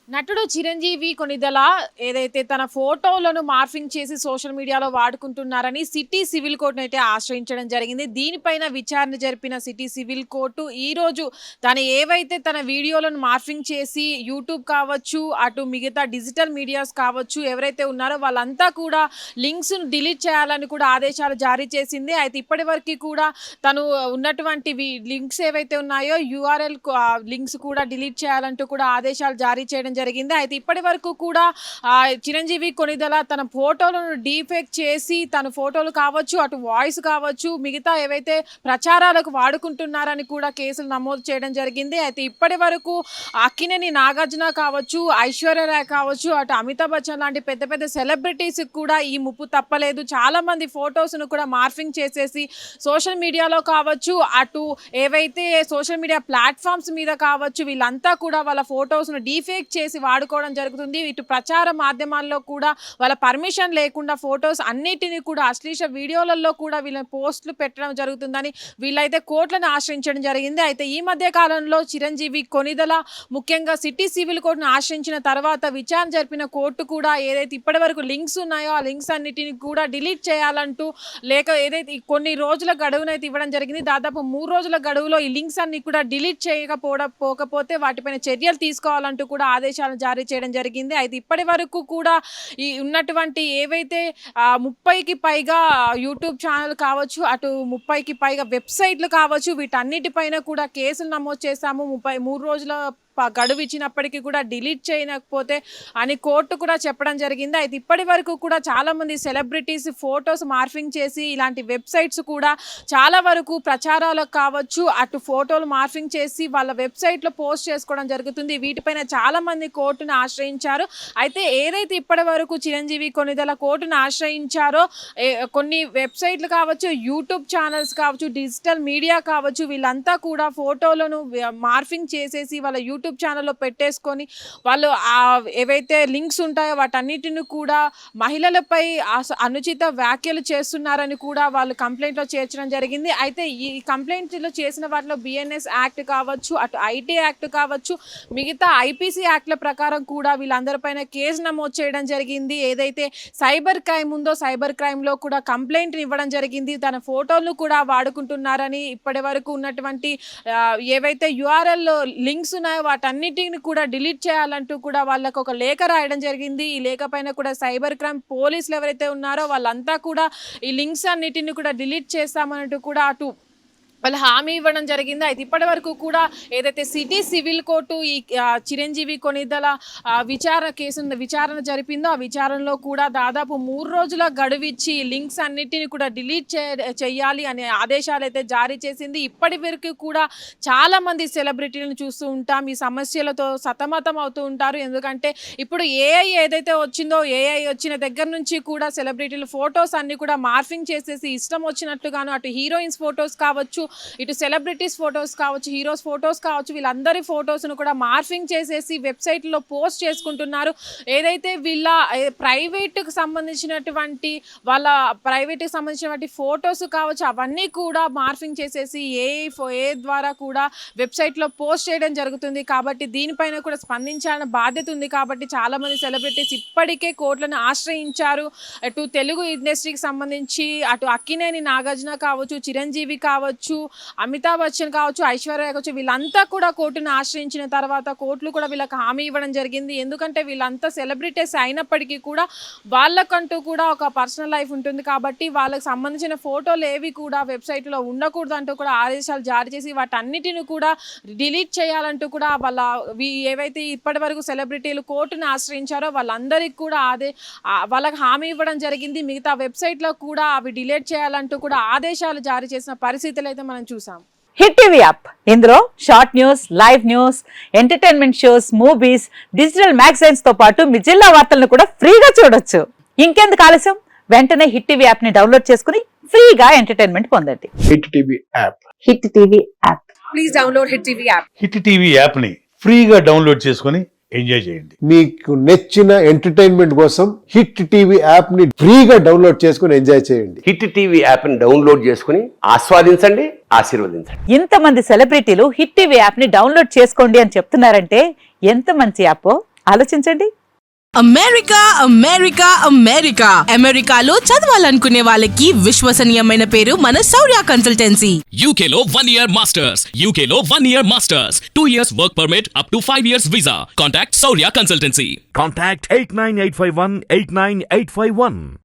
నటుడు చిరంజీవి కొనిదెల ఏదైతే తన ఫోటోలను మార్ఫింగ్ చేసి సోషల్ మీడియాలో వాడుకుంటున్నారని సిటీ సివిల్ కోర్టును అయితే ఆశ్రయించడం జరిగింది. దీనిపైన విచారణ జరిపిన సిటీ సివిల్ కోర్టు ఈరోజు ఏవైతే తన వీడియోలను మార్ఫింగ్ చేసి యూట్యూబ్ కావచ్చు, అటు మిగతా డిజిటల్ మీడియాస్ కావచ్చు, ఎవరైతే ఉన్నారో వాళ్ళంతా కూడా లింక్స్ను డిలీట్ చేయాలని కూడా ఆదేశాలు జారీ చేసింది. అయితే ఇప్పటి వరకు కూడా తను ఉన్నటువంటి లింక్స్ ఏవైతే ఉన్నాయో యూఆర్ఎల్ లింక్స్ కూడా డిలీట్ చేయాలంటూ కూడా ఆదేశాలు జారీ చేయడం జరిగింది. అయితే ఇప్పటి వరకు కూడా చిరంజీవి కొనిదెల తన ఫోటోలను డీఫేక్ చేసి తన ఫోటోలు కావచ్చు, అటు వాయిస్ కావచ్చు, మిగతా ఏవైతే ప్రచారాలకు వాడుకుంటున్నారని కూడా కేసులు నమోదు చేయడం జరిగింది. అయితే ఇప్పటి వరకు అక్కినేని నాగార్జున కావచ్చు, ఐశ్వర్యరాయ్ కావచ్చు, అటు అమితాబ్ బచ్చన్ లాంటి పెద్ద పెద్ద సెలబ్రిటీస్ కూడా ఈ ముప్పు తప్పలేదు. చాలా మంది ఫొటోస్ను కూడా మార్ఫింగ్ చేసేసి సోషల్ మీడియాలో కావచ్చు, అటు ఏవైతే సోషల్ మీడియా ప్లాట్ఫామ్స్ మీద కావచ్చు, వీళ్ళంతా కూడా వాళ్ళ ఫొటోస్ను డీఫేక్ చేసి వాడుకోవడం జరుగుతుంది. ఇటు ప్రచార మాధ్యమాల్లో కూడా వాళ్ళ పర్మిషన్ లేకుండా ఫొటోస్ అన్నిటినీ కూడా అశ్లీల వీడియోలలో కూడా వీళ్ళ పోస్టులు పెట్టడం జరుగుతుందని వీళ్ళైతే కోర్టులను ఆశ్రయించడం జరిగింది. అయితే ఈ మధ్య కాలంలో చిరంజీవి కొనిదెల ముఖ్యంగా సిటీ సివిల్ కోర్టును ఆశ్రయించిన తర్వాత విచారణ జరిపిన కోర్టు కూడా ఏదైతే ఇప్పటి వరకు లింక్స్ ఉన్నాయో ఆ లింక్స్ అన్నిటిని కూడా డిలీట్ చేయాలంటూ ఏదైతే కొన్ని రోజుల గడువునైతే ఇవ్వడం జరిగింది. దాదాపు 3 రోజుల గడువులో ఈ లింక్స్ అన్ని కూడా డిలీట్ చేయకపోతే వాటిపైన చర్యలు తీసుకోవాలంటూ కూడా ఆదేశాలను జారీ చేయడం జరిగింది. అయితే ఇప్పటి వరకు కూడా ఈ ఉన్నటువంటి ఏవైతే 30కి పైగా యూట్యూబ్ ఛానల్ కావచ్చు, అటు 30కి పైగా వెబ్సైట్లు కావచ్చు, వీటన్నిటిపైన కూడా కేసులు నమోదు చేశాము. 3 రోజుల గడువు ఇచ్చినప్పటికీ కూడా డిలీట్ చేయకపోతే అని కోర్టు కూడా చెప్పడం జరిగింది. అయితే ఇప్పటి వరకు కూడా చాలామంది సెలబ్రిటీస్ ఫొటోస్ మార్ఫింగ్ చేసి ఇలాంటి వెబ్సైట్స్ కూడా చాలా వరకు ప్రచారాలకు కావచ్చు, అటు ఫోటోలు మార్ఫింగ్ చేసి వాళ్ళ వెబ్సైట్లో పోస్ట్ చేసుకోవడం జరుగుతుంది. వీటిపైన చాలామంది కోర్టును ఆశ్రయించారు. అయితే ఏదైతే ఇప్పటి వరకు చిరంజీవి కొనిదెల కోర్టును ఆశ్రయించారో కొన్ని వెబ్సైట్లు కావచ్చు, యూట్యూబ్ ఛానల్స్ కావచ్చు, డిజిటల్ మీడియా కావచ్చు, వీళ్ళంతా కూడా ఫోటోలను మార్ఫింగ్ చేసేసి వాళ్ళ యూట్యూబ్ ఛానల్లో పెట్టేసుకొని వాళ్ళు ఏవైతే లింక్స్ ఉంటాయో వాటన్నిటిని కూడా మహిళలపై అనుచిత వ్యాఖ్యలు చేస్తున్నారని కూడా వాళ్ళు కంప్లైంట్లో చేర్చడం జరిగింది. అయితే ఈ కంప్లైంట్లో చేసిన వాటిలో బిఎన్ఎస్ యాక్ట్ కావచ్చు, అటు ఐటీ యాక్ట్ కావచ్చు, మిగతా ఐపీసీ యాక్ట్ల ప్రకారం కూడా వీళ్ళందరిపైన కేసు నమోదు చేయడం జరిగింది. ఏదైతే సైబర్ క్రైమ్ ఉందో సైబర్ క్రైమ్లో కూడా కంప్లైంట్ని ఇవ్వడం జరిగింది. తన ఫోటోలను కూడా వాడుకుంటున్నారని ఇప్పటి వరకు ఉన్నటువంటి ఏవైతే యూఆర్ఎల్ లింక్స్ ఉన్నాయో వాటన్నిటిని కూడా డిలీట్ చేయాలంటూ కూడా వాళ్ళకు ఒక లేఖ రాయడం జరిగింది. ఈ లేఖ పైన కూడా సైబర్ క్రైమ్ పోలీసులు ఎవరైతే ఉన్నారో వాళ్ళంతా కూడా ఈ లింక్స్ అన్నిటిని కూడా డిలీట్ చేస్తామన్నట్టు కూడా అటు వాళ్ళు హామీ ఇవ్వడం జరిగింది. అయితే ఇప్పటి వరకు కూడా ఏదైతే సిటీ సివిల్ కోర్టు ఈ చిరంజీవి కొనిదెల విచారణ జరిపిందో ఆ విచారణలో కూడా దాదాపు 3 రోజుల గడువిచ్చి లింక్స్ అన్నిటిని కూడా డిలీట్ చేయాలి అనే ఆదేశాలు అయితే జారీ చేసింది. ఇప్పటి వరకు కూడా చాలామంది సెలబ్రిటీలను చూస్తూ ఉంటాం, ఈ సమస్యలతో సతమతం అవుతూ ఉంటారు. ఎందుకంటే ఇప్పుడు ఏఐ ఏదైతే వచ్చిందో ఏఐ వచ్చిన దగ్గర నుంచి కూడా సెలబ్రిటీల ఫొటోస్ అన్ని కూడా మార్ఫింగ్ చేసేసి ఇష్టం వచ్చినట్టుగాను అటు హీరోయిన్స్ ఫొటోస్ కావచ్చు, ఇటు సెలబ్రిటీస్ ఫొటోస్ కావచ్చు, హీరోస్ ఫొటోస్ కావచ్చు, వీళ్ళందరి ఫొటోస్ను కూడా మార్ఫింగ్ చేసేసి వెబ్సైట్లో పోస్ట్ చేసుకుంటున్నారు. ఏదైతే వీళ్ళ ప్రైవేట్కి సంబంధించినటువంటి ఫొటోస్ కావచ్చు అవన్నీ కూడా మార్ఫింగ్ చేసేసి ఏ ద్వారా కూడా వెబ్సైట్లో పోస్ట్ చేయడం జరుగుతుంది. కాబట్టి దీనిపైన కూడా స్పందించాలన్న బాధ్యత ఉంది. కాబట్టి చాలామంది సెలబ్రిటీస్ ఇప్పటికే కోర్టులను ఆశ్రయించారు. అటు తెలుగు ఇండస్ట్రీకి సంబంధించి అటు అక్కినేని నాగార్జున కావచ్చు, చిరంజీవి కావచ్చు, అమితాబ్ బచ్చన్ కావచ్చు, ఐశ్వర్య కావచ్చు, వీళ్ళంతా కూడా కోర్టును ఆశ్రయించిన తర్వాత కోర్టులు కూడా వీళ్ళకి హామీ ఇవ్వడం జరిగింది. ఎందుకంటే వీళ్ళంతా సెలబ్రిటీస్ అయినప్పటికీ కూడా వాళ్ళకంటూ కూడా ఒక పర్సనల్ లైఫ్ ఉంటుంది. కాబట్టి వాళ్ళకి సంబంధించిన ఫోటోలు ఏవి కూడా వెబ్సైట్లో ఉండకూడదు అంటూ కూడా ఆదేశాలు జారీ చేసి వాటన్నిటిని కూడా డిలీట్ చేయాలంటూ కూడా ఏవైతే ఇప్పటి వరకు సెలబ్రిటీలు కోర్టును ఆశ్రయించారో వాళ్ళందరికీ కూడా వాళ్ళకి హామీ ఇవ్వడం జరిగింది. మిగతా వెబ్సైట్లో కూడా అవి డిలీట్ చేయాలంటూ కూడా ఆదేశాలు జారీ చేసిన పరిస్థితులు అయితే మనం చూసాం. హిట్ టీవీ యాప్ ఇందులో short news, live news, entertainment shows, movies, digital magazines తో పాటు మీ జిల్లా వార్తలను కూడా ఫ్రీగా చూడొచ్చు. ఇంకెందుకు ఆలస్యం, వెంటనే హిట్ టీవీ యాప్ ని డౌన్లోడ్ చేసుకుని ఫ్రీగా ఎంటర్టైన్మెంట్ పొందండి. Hit TV app. Hit TV app. Please download hit TV app. Hit TV app ని ఫ్రీగా డౌన్లోడ్ చేసుకుని ఎంజాయ్ చేయండి. మీకు నచ్చిన ఎంటర్టైన్మెంట్ కోసం హిట్ టీవీ యాప్ ని ఫ్రీగా డౌన్లోడ్ చేసుకుని ఎంజాయ్ చేయండి. హిట్ టీవీ యాప్ ని డౌన్లోడ్ చేసుకుని ఆస్వాదించండి, ఆశీర్వదించండి. ఇంతమంది సెలబ్రిటీలు హిట్ టీవీ యాప్ ని డౌన్లోడ్ చేసుకోండి అని చెప్తున్నారంటే ఎంత మంచి యాప్. ఆలోచించండి. అమెరికా అమెరికా అమెరికా అమెరికాలో చదవాలనుకునే వాళ్ళకి విశ్వసనీయమైన పేరు మన శౌర్య కన్సల్టెన్సీ. UK లో 1 year masters. UK లో 1 year masters. 2 years work permit up to 5 years visa. Contact Saurya Consultancy. Contact 89851 89851.